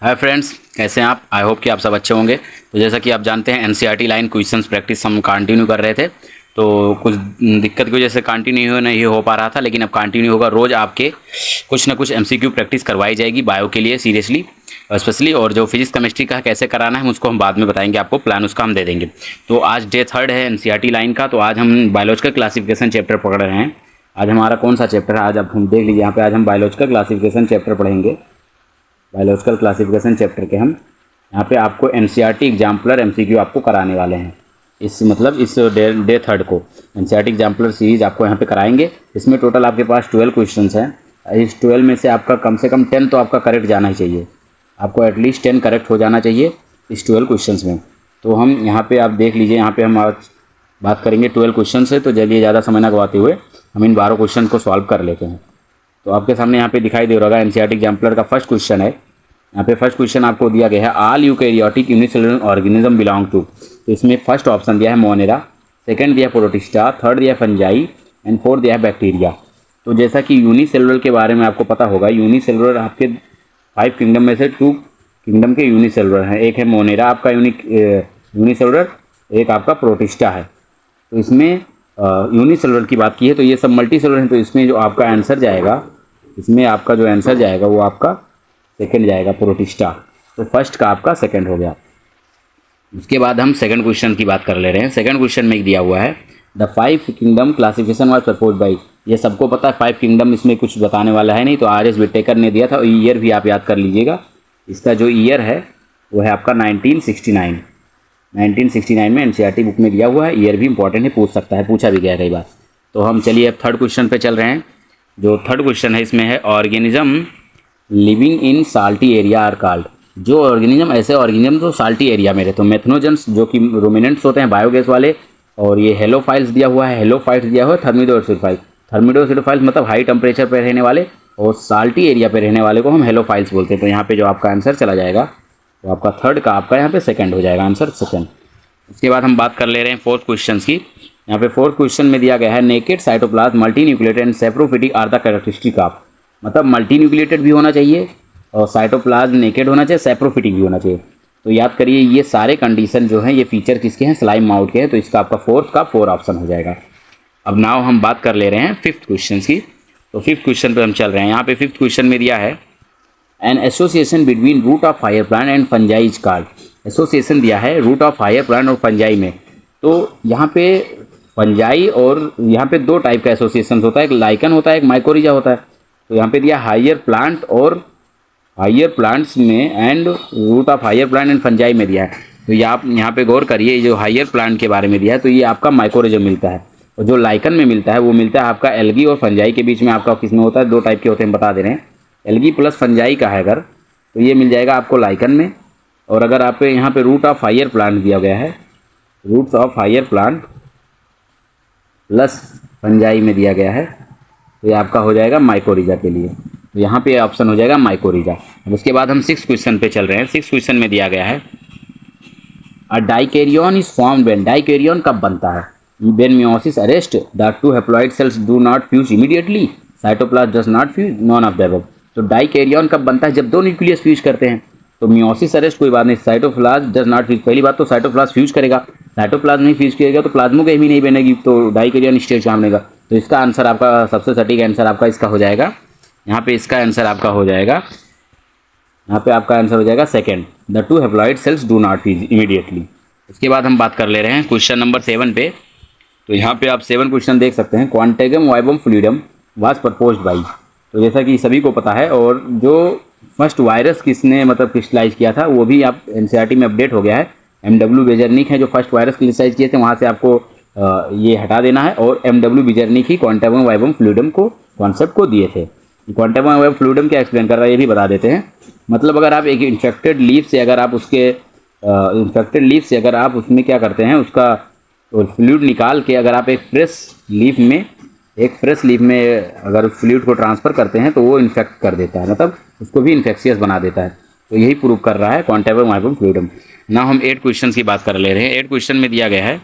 Hi friends, कैसे हैं आप? आई होप कि आप सब अच्छे होंगे। तो जैसा कि आप जानते हैं एनसीईआरटी लाइन क्वेश्चंस प्रैक्टिस हम कंटिन्यू कर रहे थे। तो कुछ दिक्कत की वजह से कंटिन्यू नहीं हो पा रहा था, लेकिन अब कंटिन्यू होगा। रोज़ आपके कुछ ना कुछ एमसीक्यू प्रैक्टिस करवाई जाएगी बायो के लिए सीरियसली स्पेशली। और जो फिजिक्स केमिस्ट्री का कैसे कराना है उसको हम बाद में बताएंगे, आपको प्लान उसका हम दे देंगे। तो आज डे 3 है एनसीईआरटी लाइन का। तो आज हम बायोलॉजिकल क्लासिफिकेशन चैप्टर पढ़ रहे हैं। आज हमारा कौन सा चैप्टर है? आज अब हम देख लीजिए यहाँ पे। आज हम बायोलॉजिकल क्लासिफिकेशन चैप्टर पढ़ेंगे। बायोलॉजिकल क्लासिफिकेशन चैप्टर के हम यहाँ पे आपको एनसीईआरटी एग्जाम्पलर एमसीक्यू आपको कराने वाले हैं। इस डे 3 को एनसीईआरटी एग्जाम्पलर सीरीज आपको यहाँ पे कराएंगे। इसमें टोटल आपके पास 12 क्वेश्चंस हैं। इस 12 में से आपका कम से कम 10 तो आपका करेक्ट जाना ही चाहिए। आपको एटलीस्ट 10 करेक्ट हो जाना चाहिए इस 12 क्वेश्चंस में। तो हम यहाँ पे आप देख लीजिए, यहाँ पे हम आज बात करेंगे 12 क्वेश्चन से। तो चलिए ज़्यादा समय ना गवाते हुए हम इन 12 क्वेश्चन को सॉल्व कर लेते हैं। तो आपके सामने यहाँ पे दिखाई दे रहा होगा एनसीईआरटी एग्जाम्पलर का फर्स्ट क्वेश्चन है। यहाँ पे फर्स्ट क्वेश्चन आपको दिया गया है, all eukaryotic unicellular organism belong to. तो इसमें फर्स्ट ऑप्शन दिया है मोनेरा, सेकंड दिया है प्रोटिस्टा, थर्ड दिया है फंजाई एंड फोर्थ दिया है बैक्टीरिया। तो जैसा कि यूनिसेलुलर के बारे में आपको पता होगा, यूनिसेलुलर आपके 5 किंगडम में से 2 किंगडम के यूनिसेलुलर हैं। एक है मोनेरा आपका यूनिसेलुलर, एक आपका प्रोटिस्टा है। तो इसमें यूनिसेलुलर की बात की है, तो ये सब मल्टी सेलुलर हैं। तो इसमें जो आपका आंसर जाएगा, इसमें आपका जो आंसर जाएगा वो आपका सेकंड जाएगा, प्रोटिस्टा। तो फर्स्ट का आपका सेकंड हो गया। उसके बाद हम सेकंड क्वेश्चन की बात कर ले रहे हैं। सेकंड क्वेश्चन में दिया हुआ है, the 5 kingdom classification was propose by. ये सबको पता है 5 किंगडम, इसमें कुछ बताने वाला है नहीं। तो आर एस विटेकर ने दिया था। ईयर भी आप याद कर लीजिएगा। इसका जो ईयर है वो है आपका 1969 में एनसीईआरटी बुक में दिया हुआ है। ईयर भी इंपॉर्टेंट है, पूछ सकता है, पूछा भी गया कई बार। तो हम चलिए अब थर्ड क्वेश्चन पे चल रहे हैं। जो थर्ड क्वेश्चन है इसमें है, organism living in salty area are called. जो ऑर्गेनिज्म, ऐसे ऑर्गेनिज्म जो साल्टी एरिया में रहते, तो मेथनोजेंस जो कि रूमिनेंट्स होते हैं बायोगैस वाले, और ये हेलोफाइल्स दिया हुआ है, हेलोफाइट्स दिया हुआ है, थर्मिडोसिडोफाइल। थर्मिडोसिडोफाइल्स मतलब हाई टेम्परेचर पर रहने वाले, और साल्टी एरिया पे रहने वाले को हम हेलोफाइल्स बोलते हैं। तो यहाँ पे जो आपका आंसर चला जाएगा तो आपका थर्ड का आपका यहाँ पे सेकंड हो जाएगा, आंसर सेकंड। उसके बाद हम बात कर ले रहे हैं फोर्थ क्वेश्चन की। यहाँ पे फोर्थ क्वेश्चन में दिया गया है, naked cytoplasm multi nucleated and saprophytic are the characteristic of. मतलब मल्टी न्यूक्लिएटेड भी होना चाहिए और साइटोप्लाज्म नेकेड होना चाहिए, सेप्रोफिटिक भी होना चाहिए। तो याद करिए ये सारे कंडीशन जो हैं, ये फीचर किसके हैं? स्लाइम माउथ के हैं। तो इसका आपका फोर्थ का 4 ऑप्शन हो जाएगा। अब नाउ हम बात कर ले रहे हैं फिफ्थ क्वेश्चन की। तो फिफ्थ क्वेश्चन पे हम चल रहे हैं। यहाँ पे फिफ्थ क्वेश्चन में दिया है, an association between root of higher plant and fungi is called. Association दिया है रूट ऑफ हायर प्लांट और फंजाई में। तो यहाँ पे फंजाई और यहाँ पे 2 टाइप का एसोसिएशन होता है, एक लाइकन होता है, एक माइकोरिजा होता है। तो यहाँ पे दिया हायर प्लांट और हायर प्लांट्स में, and root of higher plant and fungi में दिया है। तो ये आप यहाँ पे गौर करिए, जो हायर प्लांट के बारे में दिया है तो ये आपका माइकोरिजा मिलता है, और जो लाइकन में मिलता है वो मिलता है आपका एल्गी और फंजाई के बीच में। आपका किस में होता है? 2 टाइप के होते हैं, बता दे रहे हैं। एल्गी प्लस फंजाई का है अगर, तो ये मिल जाएगा आपको लाइकन में। और अगर आप यहाँ पे रूट ऑफ हायर प्लांट दिया गया है, roots of higher plant plus fungi में दिया गया है, तो ये आपका हो जाएगा माइकोरिजा के लिए। तो यहाँ पे ऑप्शन हो जाएगा माइकोरिजा। अब उसके बाद हम 6th क्वेश्चन पे चल रहे हैं। 6th क्वेश्चन में दिया गया है, a dikaryon is formed when. Dikaryon कब बनता है? When meiosis arrest the 2 haploid cells do not fuse immediately, cytoplasm does not fuse, none of the above. तो डाइकैरियन कब बनता है? जब 2 न्यूक्लियस फ्यूज करते हैं। तो मियोसिस अरेस्ट कोई बात नहीं, साइटोप्लाज्म डज नॉट फ्यूज। पहली बात तो साइटोप्लाज्म फ्यूज करेगा, साइटोप्लाज्म नहीं फ्यूज करेगा तो प्लाज्मोगेमी नहीं बनेगी, तो डाइकैरियन स्टेज कहाँ बनेगा? तो इसका आंसर आपका सबसे सटीक आंसर आपका इसका हो जाएगा। यहाँ पे इसका आंसर आपका हो जाएगा, यहाँ पे आपका आंसर हो जाएगा second, the 2 haploid cells do not fuse immediately. उसके बाद हम बात कर ले रहे हैं क्वेश्चन नंबर 7 पे। तो यहाँ पे आप 7 क्वेश्चन देख सकते हैं, क्वांटेगम वाइबम फ्लूइडम वाज प्रपोज्ड बाई। तो जैसा कि सभी को पता है, और जो फर्स्ट वायरस किसने मतलब क्रिस्टलाइज किया था वो भी आप एनसीईआरटी में अपडेट हो गया है। एमडब्ल्यू बेजर्निक है जो फर्स्ट वायरस क्रिस्टलाइज किए थे, वहाँ से आपको ये हटा देना है। और एमडब्ल्यू बेजर्निक ही क्वांटेगम वाइबम फ्लूइडम को कॉन्सेप्ट को दिए थे। क्वांटम वाइबम फ्लूइडम क्या एक्सप्लेन कर रहा है ये भी बता देते हैं। मतलब अगर आप एक इन्फेक्टेड लीफ से अगर आप उसमें क्या करते हैं, उसका फ्लूइड निकाल के अगर आप एक फ्रेश लीफ में अगर उस फ्लूइड को ट्रांसफ़र करते हैं तो वो इन्फेक्ट कर देता है, मतलब उसको भी इन्फेक्शियस बना देता है। तो यही प्रूव कर रहा है क्वांटम वाइबम फ्लूइडम। ना हम 8 क्वेश्चन की बात कर ले रहे हैं। 8 क्वेश्चन में दिया गया है,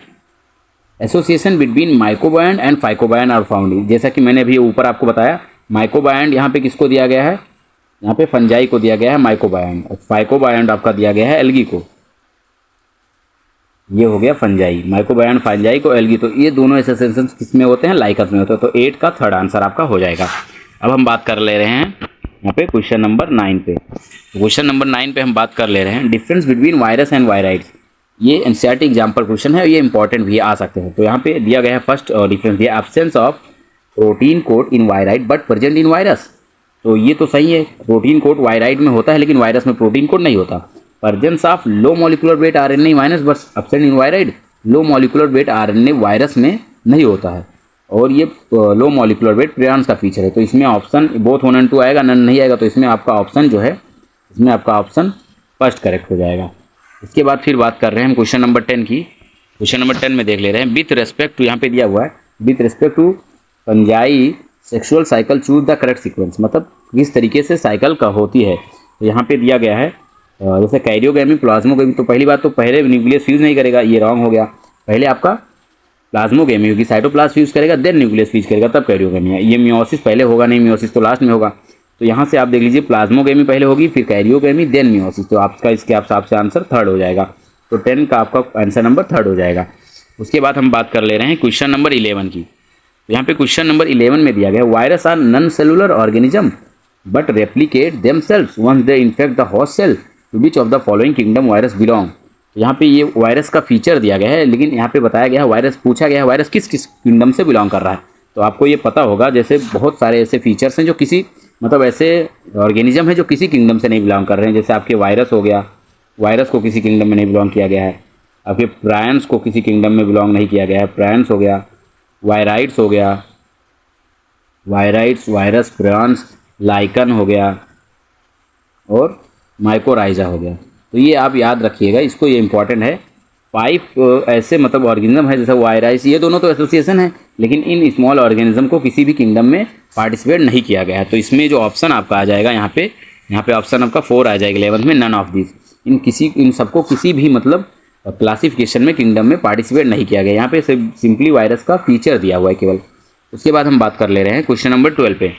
association between mycobiont and phycobiont are found. जैसा कि मैंने अभी ऊपर आपको बताया, माइकोबायंड यहाँ पे किसको दिया गया है? यहाँ पे फंजाई को दिया गया है माइकोबायोन और फाइकोबायोन आपका दिया गया है एल्गी को। ये हो गया फंजाई, माइकोबायोन फंजाई को एल्गी, तो ये दोनों एसोसिएशंस किस में होते हैं, लाइकस में होते हैं। तो 8 का थर्ड आंसर आपका हो जाएगा। अब हम बात कर ले रहे हैं यहाँ पे क्वेश्चन नंबर 9 पे। क्वेश्चन नंबर 9 पे हम बात कर ले रहे हैं difference between virus and viroids. ये एनसीईआरटी एग्जाम्पल क्वेश्चन है, ये इंपॉर्टेंट भी आ सकते हैं। तो यहाँ पे दिया गया है फर्स्ट डिफरेंस दिया absence of protein code in wired but present in virus. तो ये तो सही है, प्रोटीन कोड वायराइड में होता है लेकिन वायरस में प्रोटीन कोड नहीं होता। Presence of low molecular weight RNA virus was absent in viroid. Low molecular weight RNA virus में नहीं होता है और ये लो मॉलिक्यूलर वेट प्रियॉन्स का फीचर है। तो इसमें ऑप्शन बोथ 1 और 2 आएगा, नन नहीं आएगा। तो इसमें आपका ऑप्शन जो है, इसमें आपका ऑप्शन फर्स्ट करेक्ट हो जाएगा। इसके बाद फिर बात कर रहे हैं हम क्वेश्चन नंबर 10 की। क्वेश्चन नंबर 10 में देख ले रहे हैं विथ रेस्पेक्ट टू, यहाँ पे दिया हुआ है with respect to fungi sexual cycle choose the correct sequence, मतलब किस तरीके से साइकिल का होती है। तो यहाँ पे दिया गया है जैसे कैरियोगेमी प्लाज्मोगेमी, तो पहली बात तो पहले न्यूक्लियस फ्यूज नहीं करेगा, ये रॉन्ग हो गया। पहले आपका प्लाज्मोगेमी होगी, साइटोप्लाज्म फ्यूज करेगा देन न्यूक्लियस फ्यूज करेगा तब कैरियोगेमी है। ये मियोसिस पहले होगा नहीं, मियोसिस तो लास्ट में होगा। तो यहाँ से आप देख लीजिए प्लाज्मोगेमी पहले होगी फिर कैरियोगेमी देन मियोसिस, तो आपका इसके हिसाब से आंसर थर्ड हो जाएगा। तो 10 का आपका आंसर नंबर थर्ड हो जाएगा। उसके बाद हम बात कर ले रहे हैं क्वेश्चन नंबर 11 की। यहाँ पे क्वेश्चन नंबर 11 में दिया गया virus are non cellular organism but replicate themselves once they infect the host cell, to which of the following kingdom virus belong. तो यहाँ पे ये वायरस का फीचर दिया गया है लेकिन यहाँ पे बताया गया है वायरस, पूछा गया है वायरस किस किस किंगडम से बिलोंग कर रहा है। तो आपको ये पता होगा जैसे बहुत सारे ऐसे फीचर्स हैं जो किसी मतलब ऐसे ऑर्गेनिज्म है जो किसी किंगडम से नहीं बिलोंग कर रहे हैं। जैसे आपके वायरस हो गया, वायरस को किसी किंगडम में नहीं बिलोंग किया गया है। आपके प्रायंस को किसी किंगडम में बिलोंग नहीं किया गया है, प्रायंस हो गया। वायराइड्स हो गया, वायराइड्स, वायरस, प्रायंस, लाइकन हो गया और माइकोराइजा हो गया। तो ये आप याद रखिएगा इसको, ये इंपॉर्टेंट है। 5 ऐसे मतलब ऑर्गेनिज्म है जैसे वायराइस, ये दोनों तो एसोसिएशन है लेकिन इन स्मॉल ऑर्गेनिज्म को किसी भी किंगडम में पार्टिसिपेट नहीं किया गया है। तो इसमें जो ऑप्शन आपका आ जाएगा यहाँ पे ऑप्शन आपका 4 आ जाएगा 11th में, नन ऑफ दिस। इन सबको किसी भी मतलब क्लासिफिकेशन में किंगडम में पार्टिसिपेट नहीं किया गया। यहाँ पे सिंपली वायरस का फीचर दिया हुआ है केवल। उसके बाद हम बात कर ले रहे हैं क्वेश्चन नंबर 12 पे।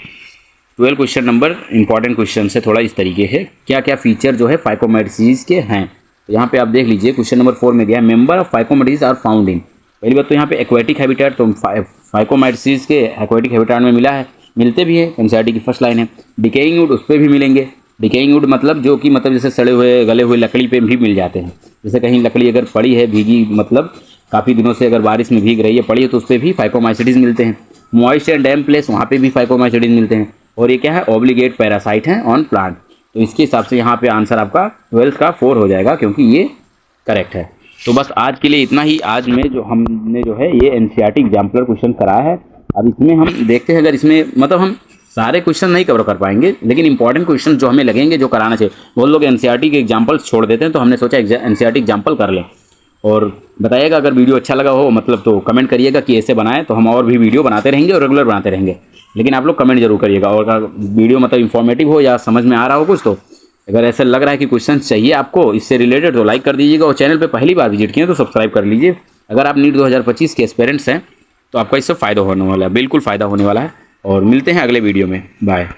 12 क्वेश्चन नंबर इंपॉर्टेंट क्वेश्चन से थोड़ा इस तरीके है, क्या क्या फीचर जो है फाइकोमेडिसीज के हैं। तो यहाँ पे आप देख लीजिए क्वेश्चन नंबर 4 में दिया है member of phycomycetes are found in. पहली बात तो यहाँ पे एक्वेटिक हैबिटेट, तो फाइकोमेडिसीज के एक्वेटिक हैबिटेट में मिलते भी है, एनसीईआरटी की फर्स्ट लाइन है। डिकेइंग वुड उस पर भी मिलेंगे। डिकेइंग वुड मतलब जो कि मतलब जैसे सड़े हुए गले हुए लकड़ी पे भी मिल जाते हैं। जैसे कहीं लकड़ी अगर पड़ी है भीगी, मतलब काफ़ी दिनों से अगर बारिश में भीग रही है पड़ी है, तो उस पर भी फाइकोमाइसिटीज मिलते हैं। मॉइस्ट एंड डैम्प प्लेस, वहाँ पे भी फाइकोमाइसिटीज मिलते हैं। और ये क्या है, ऑब्लिगेट पैरासाइट हैं ऑन प्लांट। तो इसके हिसाब से यहाँ पे आंसर आपका 12 का 4 हो जाएगा क्योंकि ये करेक्ट है। तो बस आज के लिए इतना ही। आज में जो हमने जो है ये एनसीईआरटी एग्जाम्पलर क्वेश्चन कराया है। अब इसमें हम देखते हैं, अगर इसमें मतलब हम सारे क्वेश्चन नहीं कवर कर पाएंगे लेकिन इंपॉर्टेंट क्वेश्चन जो हमें लगेंगे जो कराना चाहिए। बहुत लोग एनसीईआरटी के एग्जाम्पल्स छोड़ देते हैं, तो हमने सोचा एनसीईआरटी एग्जाम्पल कर लें। और बताइएगा अगर वीडियो अच्छा लगा हो, मतलब तो कमेंट करिएगा कि ऐसे बनाएं, तो हम और भी वीडियो बनाते रहेंगे और रेगुलर बनाते रहेंगे। लेकिन आप लोग कमेंट जरूर करिएगा। और अगर वीडियो मतलब इन्फॉर्मेटिव हो या समझ में आ रहा हो कुछ, तो अगर ऐसा लग रहा है कि क्वेश्चन चाहिए आपको इससे रिलेटेड, तो लाइक कर दीजिएगा। और चैनल पे पहली बार विजिट किए तो सब्सक्राइब कर लीजिए। अगर आप नीट 2025 के एस्पिरेंट्स हैं तो आपका इससे फ़ायदा होने वाला है, बिल्कुल फ़ायदा होने वाला है। और मिलते हैं अगले वीडियो में, बाय।